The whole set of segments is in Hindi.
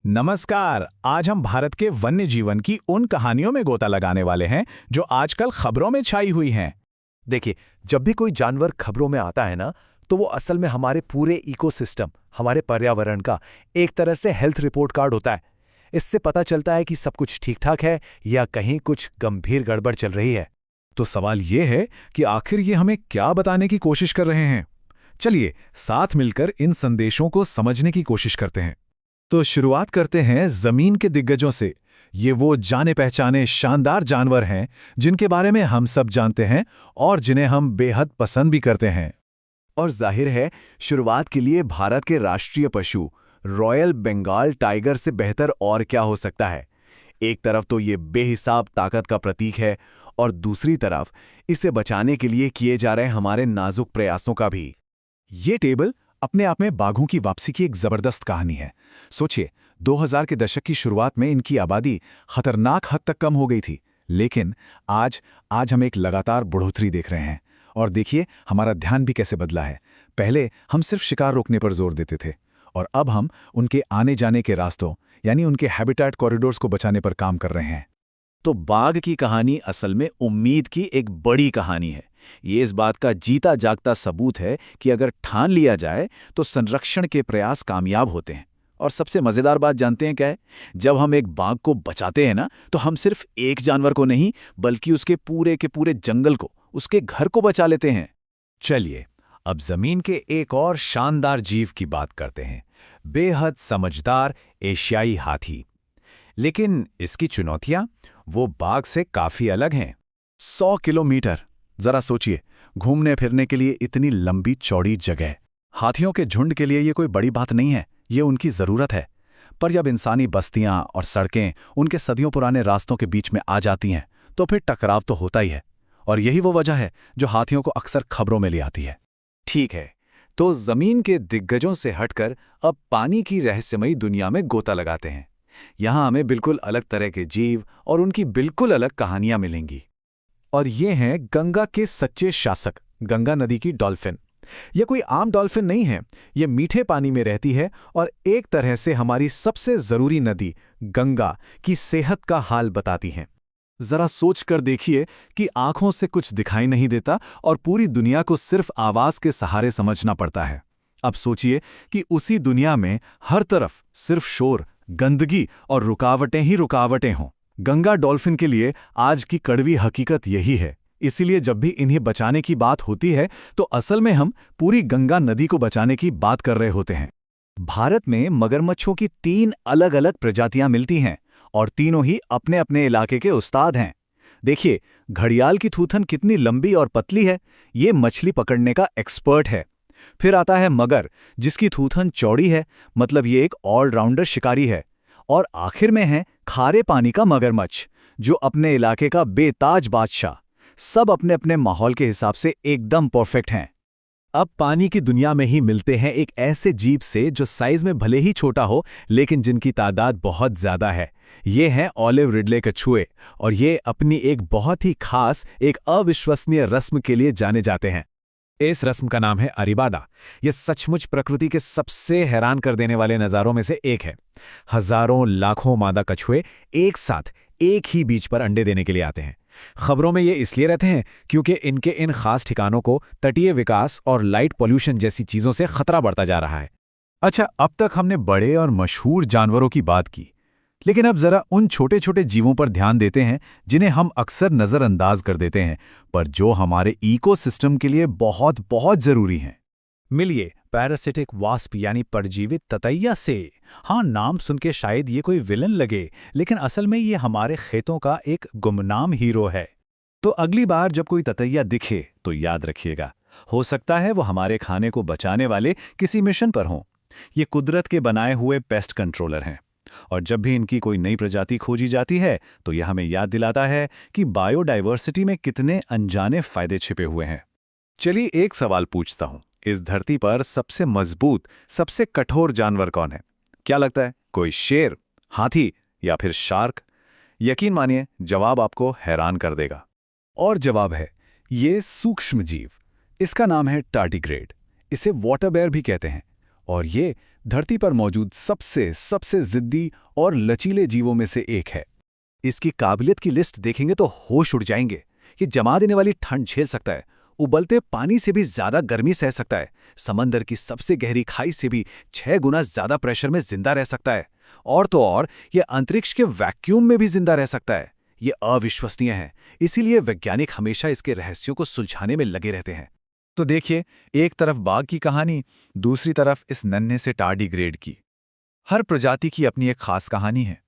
नमस्कार। आज हम भारत के वन्य जीवन की उन कहानियों में गोता लगाने वाले हैं जो आजकल खबरों में छाई हुई हैं। देखिए, जब भी कोई जानवर खबरों में आता है ना, तो वो असल में हमारे पूरे इकोसिस्टम, हमारे पर्यावरण का एक तरह से हेल्थ रिपोर्ट कार्ड होता है। इससे पता चलता है कि सब कुछ ठीक-ठाक है या कहीं कुछ गंभीर गड़बड़ चल रही है। तो सवाल ये है कि आखिर ये हमें क्या बताने की कोशिश कर रहे हैं। चलिए साथ मिलकर इन संदेशों को समझने की कोशिश करते हैं। तो शुरुआत करते हैं जमीन के दिग्गजों से। ये वो जाने पहचाने शानदार जानवर हैं जिनके बारे में हम सब जानते हैं और जिन्हें हम बेहद पसंद भी करते हैं। और जाहिर है, शुरुआत के लिए भारत के राष्ट्रीय पशु रॉयल बंगाल टाइगर से बेहतर और क्या हो सकता है। एक तरफ तो ये बेहिसाब ताकत का प्रतीक है और दूसरी तरफ इसे बचाने के लिए किए जा रहे हमारे नाजुक प्रयासों का भी। ये टेबल अपने आप में बाघों की वापसी की एक जबरदस्त कहानी है। सोचिए, 2000 के दशक की शुरुआत में इनकी आबादी खतरनाक हद तक कम हो गई थी, लेकिन आज हम एक लगातार बढ़ोतरी देख रहे हैं। और देखिए हमारा ध्यान भी कैसे बदला है। पहले हम सिर्फ शिकार रोकने पर जोर देते थे और अब हम उनके आने जाने के रास्तों यानी उनके हैबिटेट कॉरिडोर्स को बचाने पर काम कर रहे हैं। तो बाघ की कहानी असल में उम्मीद की एक बड़ी कहानी है। ये इस बात का जीता जागता सबूत है कि अगर ठान लिया जाए तो संरक्षण के प्रयास कामयाब होते हैं। और सबसे मजेदार बात जानते हैं क्या है? जब हम एक बाघ को बचाते हैं ना, तो हम सिर्फ एक जानवर को नहीं बल्कि उसके पूरे के पूरे जंगल को, उसके घर को बचा लेते हैं। चलिए अब जमीन के एक और शानदार जीव की बात करते हैं, बेहद समझदार एशियाई हाथी। लेकिन इसकी चुनौतियां वो बाघ से काफी अलग हैं। 100 किलोमीटर, जरा सोचिए, घूमने फिरने के लिए इतनी लंबी चौड़ी जगह। हाथियों के झुंड के लिए ये कोई बड़ी बात नहीं है, ये उनकी जरूरत है। पर जब इंसानी बस्तियां और सड़कें उनके सदियों पुराने रास्तों के बीच में आ जाती हैं, तो फिर टकराव तो होता ही है। और यही वो वजह है जो हाथियों को अक्सर खबरों में ले आती है। ठीक है, तो जमीन के दिग्गजों से हटकर अब पानी की रहस्यमयी दुनिया में गोता लगाते हैं। यहां हमें बिल्कुल अलग तरह के जीव और उनकी बिल्कुल अलग कहानियां मिलेंगी। और ये हैं गंगा के सच्चे शासक, गंगा नदी की डॉल्फिन। यह कोई आम डॉल्फिन नहीं है, ये मीठे पानी में रहती है और एक तरह से हमारी सबसे जरूरी नदी गंगा की सेहत का हाल बताती हैं। जरा सोच कर देखिए कि आंखों से कुछ दिखाई नहीं देता और पूरी दुनिया को सिर्फ आवाज के सहारे समझना पड़ता है। अब सोचिए कि उसी दुनिया में हर तरफ सिर्फ शोर, गंदगी और रुकावटें ही रुकावटें हों। गंगा डॉल्फिन के लिए आज की कड़वी हकीकत यही है। इसीलिए जब भी इन्हें बचाने की बात होती है तो असल में हम पूरी गंगा नदी को बचाने की बात कर रहे होते हैं। भारत में मगरमच्छों की 3 अलग-अलग प्रजातियां मिलती हैं और तीनों ही अपने अपने इलाके के उस्ताद हैं। देखिए, घड़ियाल की थूथन कितनी लंबी और पतली है, ये मछली पकड़ने का एक्सपर्ट है। फिर आता है मगर, जिसकी थूथन चौड़ी है, मतलब ये एक ऑलराउंडर शिकारी है। और आखिर में है खारे पानी का मगरमच्छ, जो अपने इलाके का बेताज बादशाह। सब अपने अपने माहौल के हिसाब से एकदम परफेक्ट हैं। अब पानी की दुनिया में ही मिलते हैं एक ऐसे जीव से जो साइज में भले ही छोटा हो, लेकिन जिनकी तादाद बहुत ज्यादा है। ये हैं ऑलिव रिडले कछुए, और ये अपनी एक बहुत ही खास, एक अविश्वसनीय रस्म के लिए जाने जाते हैं। इस रस्म का नाम है अरीबादा। यह सचमुच प्रकृति के सबसे हैरान कर देने वाले नज़ारों में से एक है। हजारों लाखों मादा कछुए एक साथ एक ही बीज पर अंडे देने के लिए आते हैं। खबरों में ये इसलिए रहते हैं क्योंकि इनके इन खास ठिकानों को तटीय विकास और लाइट पॉल्यूशन जैसी चीज़ों से खतरा बढ़ता जा रहा है। अच्छा, अब तक हमने बड़े और मशहूर जानवरों की बात की, लेकिन अब जरा उन छोटे छोटे जीवों पर ध्यान देते हैं जिन्हें हम अक्सर नज़रअंदाज कर देते हैं, पर जो हमारे इकोसिस्टम के लिए बहुत बहुत जरूरी हैं। मिलिए पैरासिटिक वास्प यानी परजीवित ततैया से। हाँ, नाम सुन के शायद ये कोई विलन लगे, लेकिन असल में ये हमारे खेतों का एक गुमनाम हीरो है। तो अगली बार जब कोई ततैया दिखे तो याद रखिएगा, हो सकता है वो हमारे खाने को बचाने वाले किसी मिशन पर हों। ये कुदरत के बनाए हुए पेस्ट कंट्रोलर हैं, और जब भी इनकी कोई नई प्रजाति खोजी जाती है तो यह हमें याद दिलाता है कि बायोडाइवर्सिटी में कितने अनजाने फायदे छिपे हुए हैं। चलिए एक सवाल पूछता हूं, इस धरती पर सबसे मजबूत, सबसे कठोर जानवर कौन है? क्या लगता है, कोई शेर, हाथी या फिर शार्क? यकीन मानिए, जवाब आपको हैरान कर देगा। और जवाब है ये सूक्ष्म जीव। इसका नाम है टार्डिग्रेड। इसे वाटर बेयर भी कहते हैं, और ये धरती पर मौजूद सबसे जिद्दी और लचीले जीवों में से एक है। इसकी काबिलियत की लिस्ट देखेंगे तो होश उड़ जाएंगे। ये जमा देने वाली ठंड झेल सकता है, उबलते पानी से भी ज्यादा गर्मी सह सकता है, समंदर की सबसे गहरी खाई से भी 6 गुना ज्यादा प्रेशर में जिंदा रह सकता है, और तो और ये अंतरिक्ष के वैक्यूम में भी जिंदा रह सकता है। ये अविश्वसनीय है, इसीलिए वैज्ञानिक हमेशा इसके रहस्यों को सुलझाने में लगे रहते हैं। तो देखिए, एक तरफ बाघ की कहानी, दूसरी तरफ इस नन्हे से टार्डीग्रेड की। हर प्रजाति की अपनी एक खास कहानी है,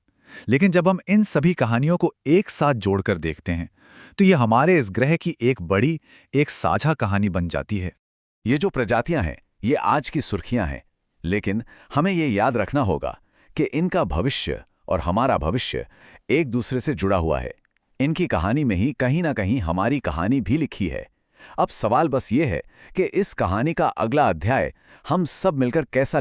लेकिन जब हम इन सभी कहानियों को एक साथ जोड़कर देखते हैं तो ये हमारे इस ग्रह की एक बड़ी, एक साझा कहानी बन जाती है। ये जो प्रजातियां हैं, ये आज की सुर्खियां हैं, लेकिन हमें ये याद रखना होगा कि इनका भविष्य और हमारा भविष्य एक दूसरे से जुड़ा हुआ है। इनकी कहानी में ही कहीं ना कहीं हमारी कहानी भी लिखी है। अब सवाल बस ये है कि इस कहानी का अगला अध्याय हम सब मिलकर कैसा